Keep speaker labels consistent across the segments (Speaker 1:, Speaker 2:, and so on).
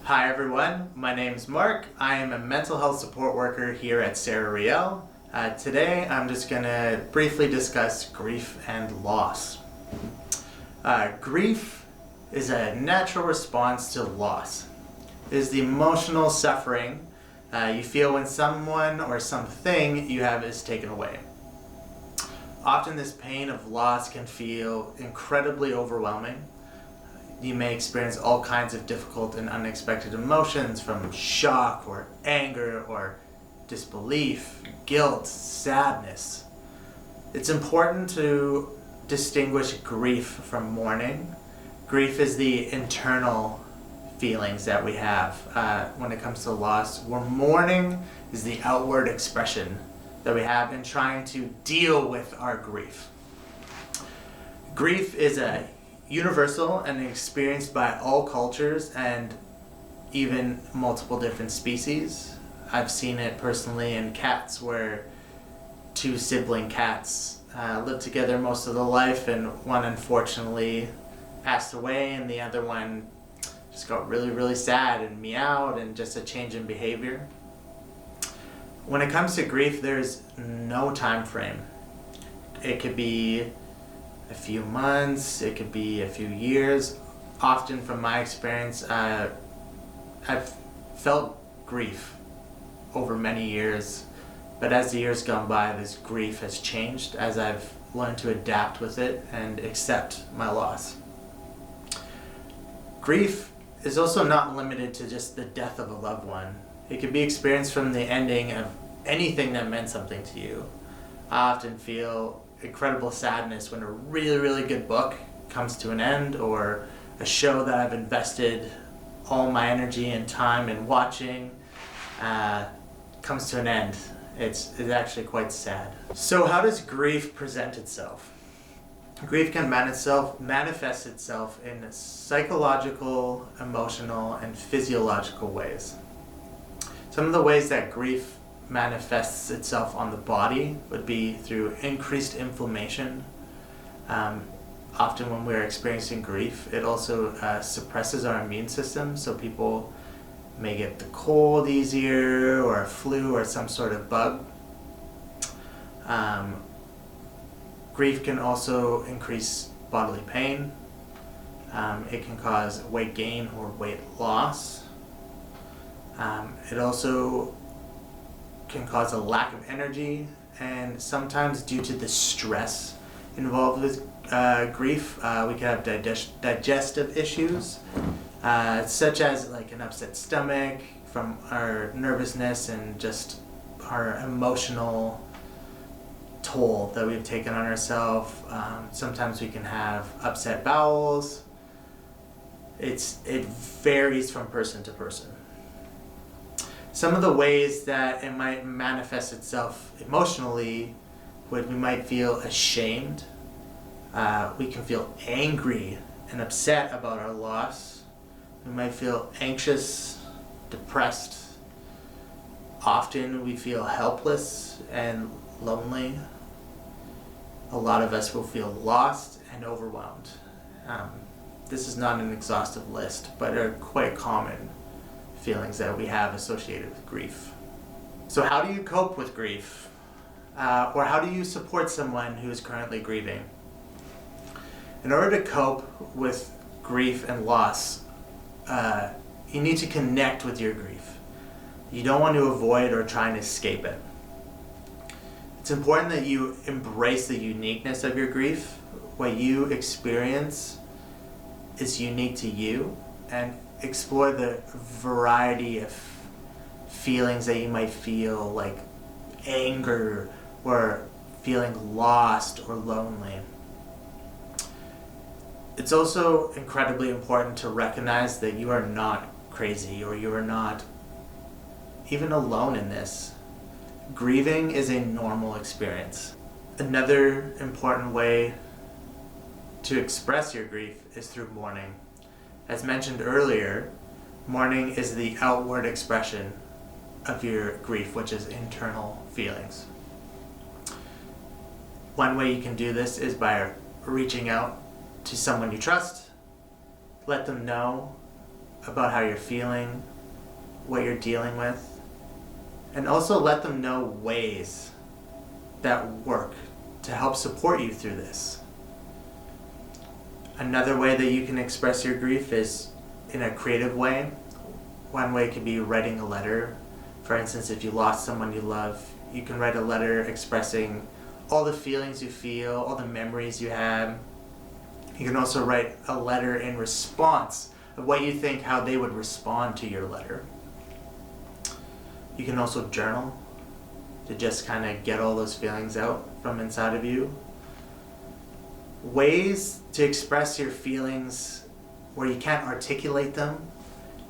Speaker 1: Hi everyone, my name is Mark. I am a mental health support worker here at Sarah Riel. Today I'm just going to briefly discuss grief and loss. Grief is a natural response to loss. It is the emotional suffering you feel when someone or something you have is taken away. Often this pain of loss can feel incredibly overwhelming. You may experience all kinds of difficult and unexpected emotions, from shock or anger or disbelief, guilt, sadness. It's important to distinguish grief from mourning. Grief is the internal feelings that we have when it comes to loss, where mourning is the outward expression that we have in trying to deal with our grief. Grief is a universal and experienced by all cultures and even multiple different species. I've seen it personally in cats, where two sibling cats lived together most of their life, and one unfortunately passed away and the other one just got really sad and meowed, and just a change in behavior. When it comes to grief, there's no time frame. It could be a few months, it could be a few years. Often from my experience, I've felt grief over many years, but as the years gone by, this grief has changed as I've learned to adapt with it and accept my loss. Grief is also not limited to just the death of a loved one. It can be experienced from the ending of anything that meant something to you. I often feel incredible sadness when a really good book comes to an end, or a show that I've invested all my energy and time in watching comes to an end. It's actually quite sad. So how does grief present itself? Grief can manifest itself in psychological, emotional, and physiological ways. Some of the ways that grief manifests itself on the body would be through increased inflammation. Often when we're experiencing grief, it also suppresses our immune system, so people may get the cold easier, or a flu, or some sort of bug. Grief can also increase bodily pain. It can cause weight gain or weight loss. It also can cause a lack of energy, and sometimes due to the stress involved with grief, we can have digestive issues, such as like an upset stomach from our nervousness and just our emotional toll that we've taken on ourselves. Sometimes we can have upset bowels. It varies from person to person. Some of the ways that it might manifest itself emotionally would, we might feel ashamed. We can feel angry and upset about our loss. We might feel anxious, depressed. Often we feel helpless and lonely. A lot of us will feel lost and overwhelmed. This is not an exhaustive list, but are quite common feelings that we have associated with grief. So how do you cope with grief? Or how do you support someone who is currently grieving? In order to cope with grief and loss, you need to connect with your grief. You don't want to avoid or try and escape it. It's important that you embrace the uniqueness of your grief. What you experience is unique to you, and explore the variety of feelings that you might feel, like anger or feeling lost or lonely. It's also incredibly important to recognize that you are not crazy, or you are not even alone in this. Grieving is a normal experience. Another important way to express your grief is through mourning. As mentioned earlier, mourning is the outward expression of your grief, which is internal feelings. One way you can do this is by reaching out to someone you trust. Let them know about how you're feeling, what you're dealing with, and also let them know ways that work to help support you through this. Another way that you can express your grief is in a creative way. One way could be writing a letter. For instance, if you lost someone you love, you can write a letter expressing all the feelings you feel, all the memories you have. You can also write a letter in response of what you think how they would respond to your letter. You can also journal to just kind of get all those feelings out from inside of you. Ways to express your feelings where you can't articulate them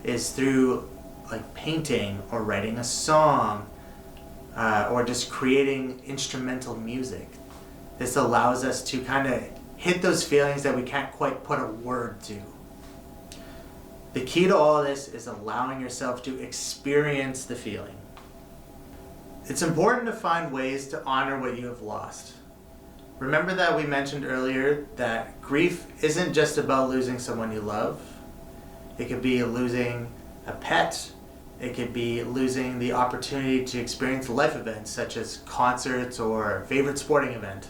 Speaker 1: is through like painting or writing a song or just creating instrumental music. This allows us to kind of hit those feelings that we can't quite put a word to. The key to all of this is allowing yourself to experience the feeling. It's important to find ways to honor what you have lost. Remember that we mentioned earlier that grief isn't just about losing someone you love. It could be losing a pet. It could be losing the opportunity to experience life events such as concerts or a favorite sporting event.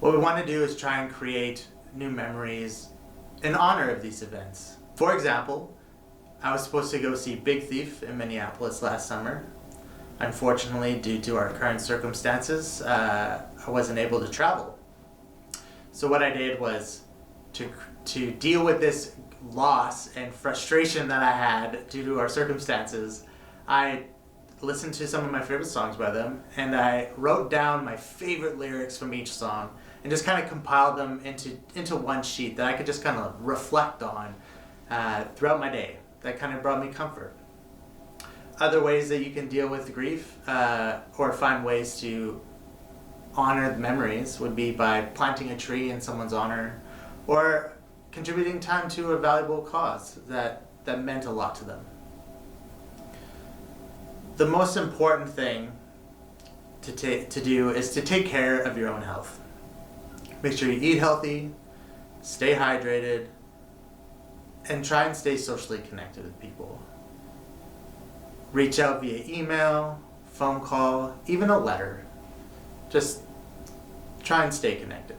Speaker 1: What we want to do is try and create new memories in honor of these events. For example, I was supposed to go see Big Thief in Minneapolis last summer. Unfortunately, due to our current circumstances, I wasn't able to travel. So what I did was to deal with this loss and frustration that I had due to our circumstances, I listened to some of my favorite songs by them, and I wrote down my favorite lyrics from each song and just kind of compiled them into one sheet that I could just kind of reflect on throughout my day. That kind of brought me comfort. Other ways that you can deal with grief or find ways to honor memories would be by planting a tree in someone's honor or contributing time to a valuable cause that meant a lot to them. The most important thing to do is to take care of your own health. Make sure you eat healthy, stay hydrated, and try and stay socially connected with people. Reach out via email, phone call, even a letter. Just try and stay connected.